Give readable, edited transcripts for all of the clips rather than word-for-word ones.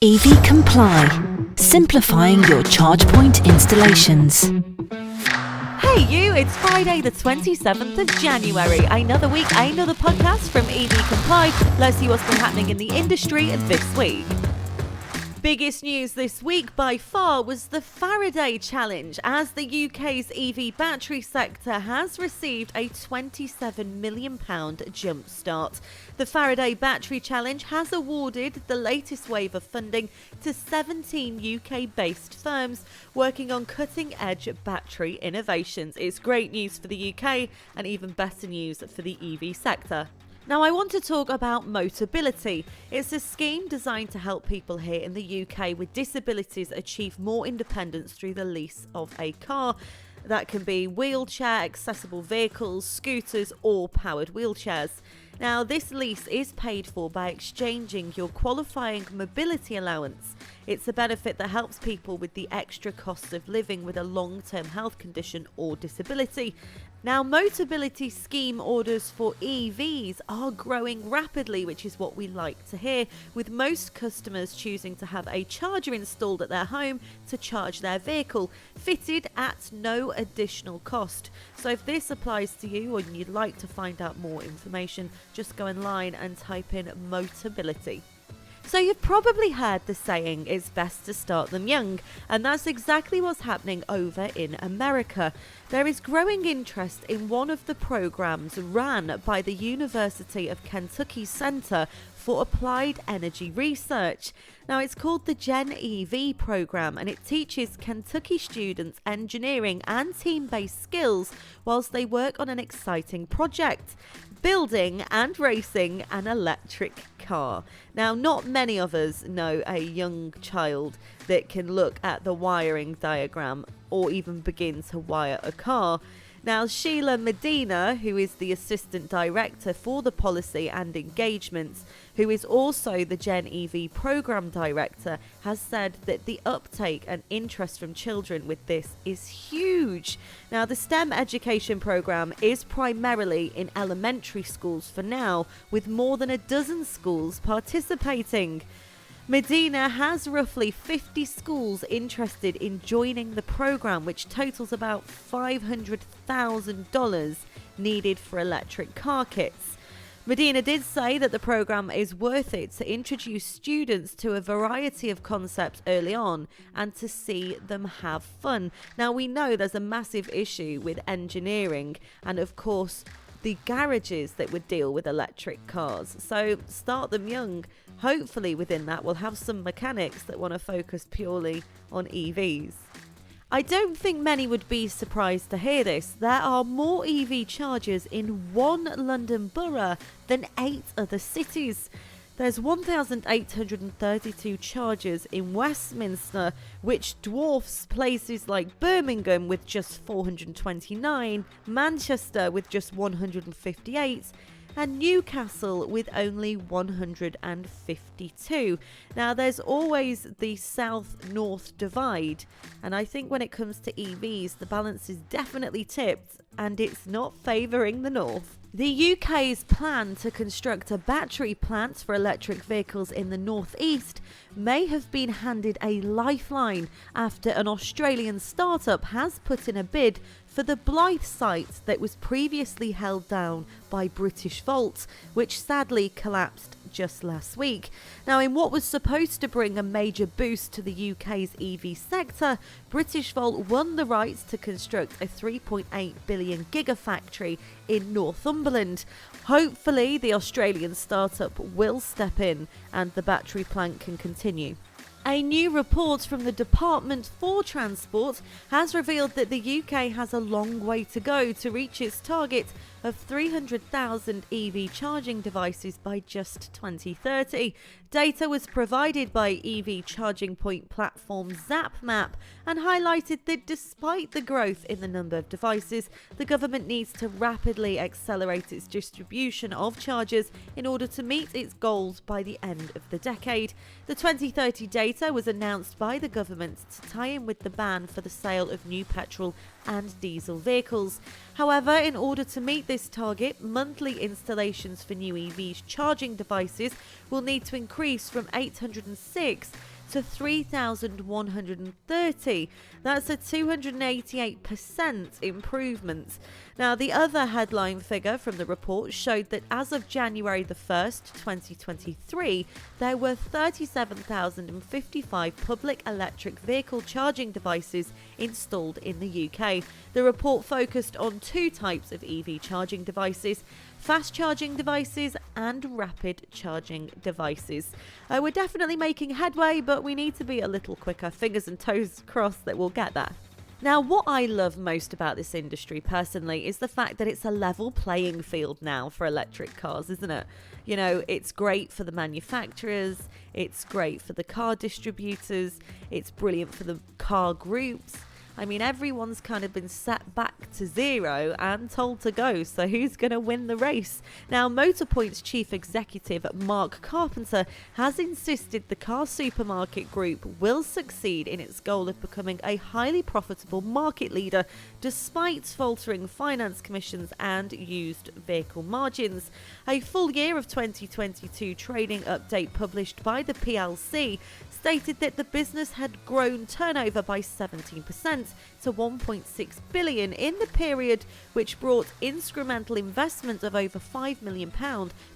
EV Comply, simplifying your charge point installations. Hey you, it's Friday the 27th of January. Another week, another podcast from EV Comply. Let's see what's been happening in the industry this week. Biggest news this week by far was the Faraday challenge, as the UK's EV battery sector has received a £27 million jumpstart. The Faraday Battery Challenge has awarded the latest wave of funding to 17 UK-based firms working on cutting-edge battery innovations. It's great news for the UK and even better news for the EV sector. Now, I want to talk about Motability. It's a scheme designed to help people here in the UK with disabilities achieve more independence through the lease of a car. That can be wheelchair, accessible vehicles, scooters, or powered wheelchairs. Now, this lease is paid for by exchanging your qualifying mobility allowance. It's a benefit that helps people with the extra cost of living with a long-term health condition or disability. Now, Motability Scheme orders for EVs are growing rapidly, which is what we like to hear, with most customers choosing to have a charger installed at their home to charge their vehicle, fitted at no additional cost. So if this applies to you or you'd like to find out more information, just go online and type in Motability. So you've probably heard the saying, it's best to start them young, and that's exactly what's happening over in America. There is growing interest in one of the programs run by the University of Kentucky Center for Applied Energy Research. Now, it's called the Gen EV program, and it teaches Kentucky students engineering and team-based skills whilst they work on an exciting project: building and racing an electric car. Now, not many of us know a young child that can look at the wiring diagram or even begin to wire a car. Now, Sheila Medina, who is the Assistant Director for the Policy and Engagements, who is also the Gen EV Programme Director, has said that the uptake and interest from children with this is huge. Now, the STEM education programme is primarily in elementary schools for now, with more than a dozen schools participating. Medina has roughly 50 schools interested in joining the program, which totals about $500,000 needed for electric car kits. Medina did say that the program is worth it to introduce students to a variety of concepts early on and to see them have fun. Now, we know there's a massive issue with engineering and, of course, the garages that would deal with electric cars. So start them young. Hopefully within that we'll have some mechanics that want to focus purely on EVs. I don't think many would be surprised to hear this. There are more EV chargers in one London borough than 8 other cities. There's 1,832 chargers in Westminster, which dwarfs places like Birmingham with just 429, Manchester with just 158, and Newcastle with only 152. Now, there's always the south-north divide, and I think when it comes to EVs, the balance is definitely tipped, and it's not favouring the north. The UK's plan to construct a battery plant for electric vehicles in the northeast may have been handed a lifeline after an Australian startup has put in a bid for the Blyth site that was previously held down by British Volt, which sadly collapsed just last week. Now, in what was supposed to bring a major boost to the UK's EV sector, British Volt won the rights to construct a 3.8 billion gigafactory in Northumberland. Hopefully, the Australian startup will step in and the battery plant can continue. A new report from the Department for Transport has revealed that the UK has a long way to go to reach its target of 300,000 EV charging devices by just 2030. Data was provided by EV charging point platform ZapMap and highlighted that despite the growth in the number of devices, the government needs to rapidly accelerate its distribution of chargers in order to meet its goals by the end of the decade. The 2030 data was announced by the government to tie in with the ban for the sale of new petrol and diesel vehicles. However, in order to meet this target, monthly installations for new EVs charging devices will need to increase from 806 to 3,130. That's a 288% improvement. Now, the other headline figure from the report showed that as of January the 1st, 2023, there were 37,055 public electric vehicle charging devices installed in the UK. The report focused on two types of EV charging devices: fast charging devices and rapid charging devices. We're definitely making headway, but we need to be a little quicker. Fingers and toes crossed that we'll get there. Now, what I love most about this industry personally is the fact that it's a level playing field now for electric cars, isn't it? You know, it's great for the manufacturers, it's great for the car distributors, it's brilliant for the car groups. I mean, everyone's kind of been set back to zero and told to go, so who's going to win the race? Now, Motorpoint's chief executive, Mark Carpenter, has insisted the car supermarket group will succeed in its goal of becoming a highly profitable market leader, despite faltering finance commissions and used vehicle margins. A full year of 2022 trading update published by the PLC stated that the business had grown turnover by 17% to 1.6 billion in the period, which brought incremental investment of over £5 million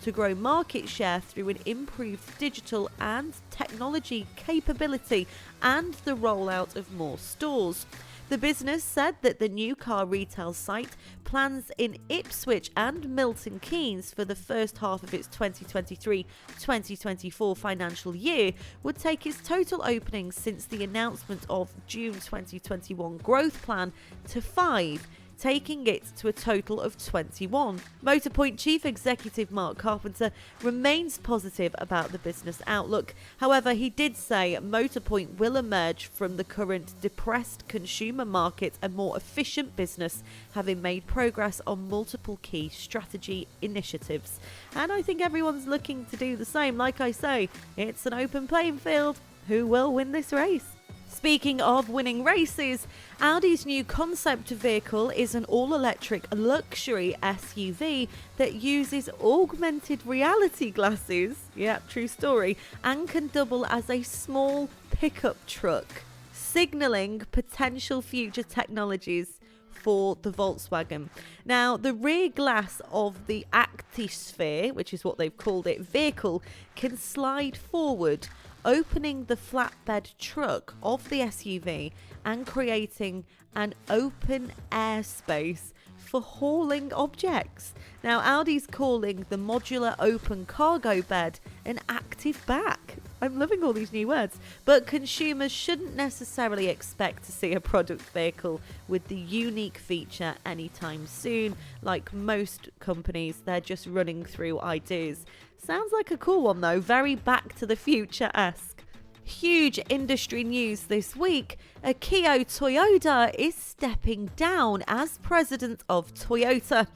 to grow market share through an improved digital and technology capability and the rollout of more stores. The business said that the new car retail site plans in Ipswich and Milton Keynes for the first half of its 2023-2024 financial year would take its total openings since the announcement of June 2021 growth plan to 5, taking it to a total of 21. Motorpoint Chief Executive Mark Carpenter remains positive about the business outlook. However, he did say Motorpoint will emerge from the current depressed consumer market a more efficient business, having made progress on multiple key strategy initiatives. And I think everyone's looking to do the same. Like I say, it's an open playing field. Who will win this race? Speaking of winning races, Audi's new concept vehicle is an all-electric luxury SUV that uses augmented reality glasses, yeah, true story, and can double as a small pickup truck, signalling potential future technologies for the Volkswagen. Now, the rear glass of the Actisphere, which is what they've called it, vehicle can slide forward, opening the flatbed truck of the SUV and creating an open air space for hauling objects. Now, Audi's calling the modular open cargo bed an active back. I'm loving all these new words. But consumers shouldn't necessarily expect to see a product vehicle with the unique feature anytime soon. Like most companies, they're just running through ideas. Sounds like a cool one though, very Back to the Future-esque. Huge industry news this week. Akio Toyoda is stepping down as president of Toyota.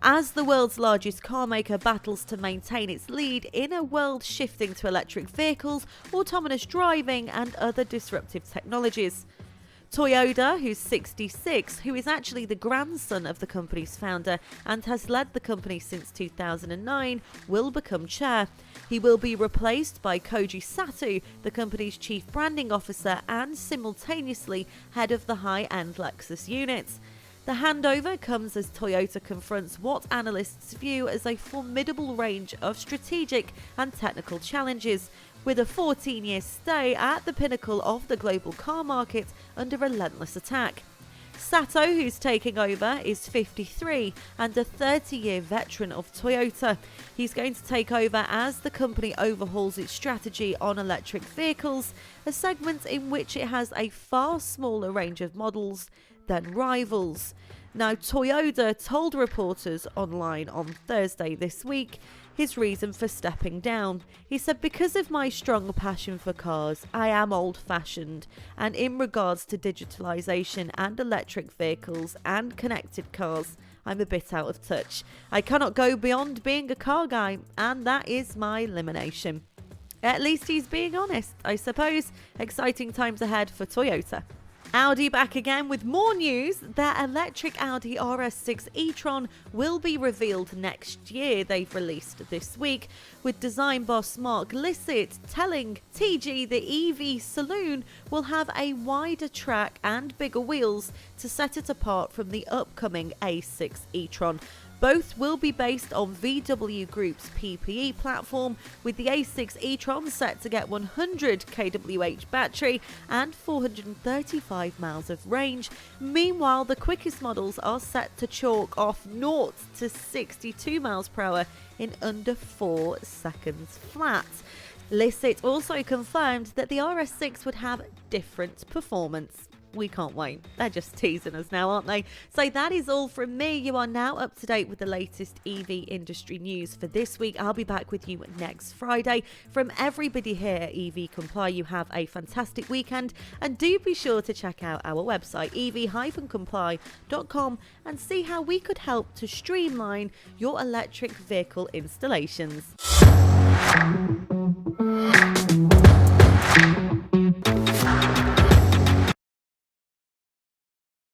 As the world's largest car maker battles to maintain its lead in a world shifting to electric vehicles, autonomous driving and other disruptive technologies. Toyoda, who's 66, who is actually the grandson of the company's founder and has led the company since 2009, will become chair. He will be replaced by Koji Sato, the company's chief branding officer and simultaneously head of the high-end Lexus unit. The handover comes as Toyota confronts what analysts view as a formidable range of strategic and technical challenges, with a 14-year stay at the pinnacle of the global car market under relentless attack. Sato, who's taking over, is 53 and a 30-year veteran of Toyota. He's going to take over as the company overhauls its strategy on electric vehicles, a segment in which it has a far smaller range of models than rivals. Now, Toyoda told reporters online on Thursday this week his reason for stepping down. He said, "Because of my strong passion for cars, I am old-fashioned, and in regards to digitalisation and electric vehicles and connected cars, I'm a bit out of touch. I cannot go beyond being a car guy, and that is my elimination." At least he's being honest, I suppose. Exciting times ahead for Toyota. Audi back again with more news. Their electric Audi RS6 e-tron will be revealed next year, they've released this week, with design boss Mark Lissett telling TG the EV saloon will have a wider track and bigger wheels to set it apart from the upcoming A6 e-tron. Both will be based on VW Group's PPE platform, with the A6 e-tron set to get 100 kWh battery and 435 miles of range. Meanwhile, the quickest models are set to chalk off 0 to 62 miles per hour in under 4 seconds flat. Lissett also confirmed that the RS6 would have different performance. We can't wait. They're just teasing us now, aren't they? So that is all from me. You are now up to date with the latest EV industry news for this week. I'll be back with you next Friday. From everybody here at EV Comply, you have a fantastic weekend, and do be sure to check out our website ev-comply.com and see how we could help to streamline your electric vehicle installations.